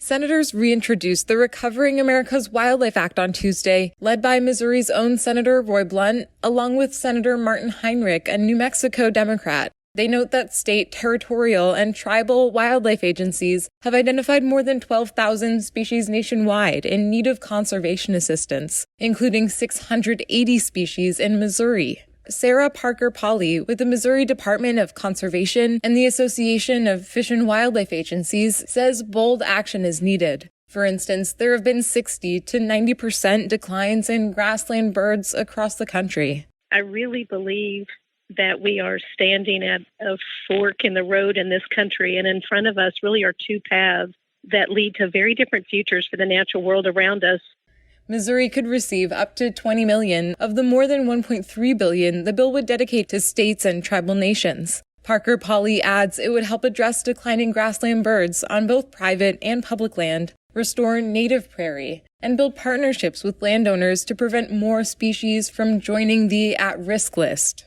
Senators reintroduced the Recovering America's Wildlife Act on Tuesday, led by Missouri's own Senator Roy Blunt, along with Senator Martin Heinrich, a New Mexico Democrat. They note that state, territorial, and tribal wildlife agencies have identified more than 12,000 species nationwide in need of conservation assistance, including 680 species in Missouri. Sarah Parker Pauley with the Missouri Department of Conservation and the Association of Fish and Wildlife Agencies says bold action is needed. For instance, there have been 60 to 90% declines in grassland birds across the country. I really believe that we are standing at a fork in the road in this country, and in front of us really are two paths that lead to very different futures for the natural world around us. Missouri could receive up to $20 million of the more than $1.3 billion the bill would dedicate to states and tribal nations. Parker Pauley adds it would help address declining grassland birds on both private and public land, restore native prairie, and build partnerships with landowners to prevent more species from joining the at-risk list.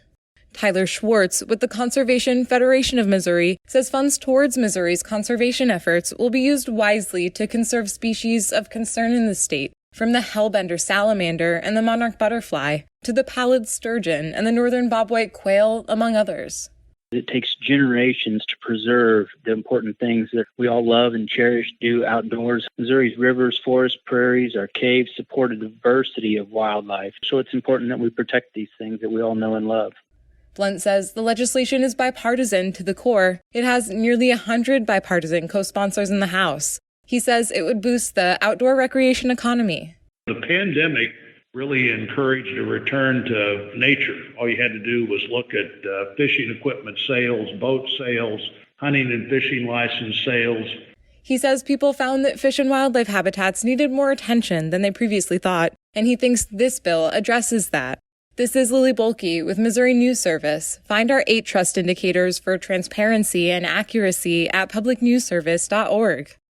Tyler Schwartz with the Conservation Federation of Missouri says funds towards Missouri's conservation efforts will be used wisely to conserve species of concern in the state, from the hellbender salamander and the monarch butterfly to the pallid sturgeon and the northern bobwhite quail, among others. It takes generations to preserve the important things that we all love and cherish do outdoors. Missouri's rivers, forests, prairies, our caves support a diversity of wildlife. So it's important that we protect these things that we all know and love. Blunt says the legislation is bipartisan to the core. It has nearly 100 bipartisan co-sponsors in the House. He says it would boost the outdoor recreation economy. The pandemic really encouraged a return to nature. All you had to do was look at fishing equipment sales, boat sales, hunting and fishing license sales. He says people found that fish and wildlife habitats needed more attention than they previously thought, and he thinks this bill addresses that. This is Lily Bolke with Missouri News Service. Find our 8 trust indicators for transparency and accuracy at publicnewsservice.org.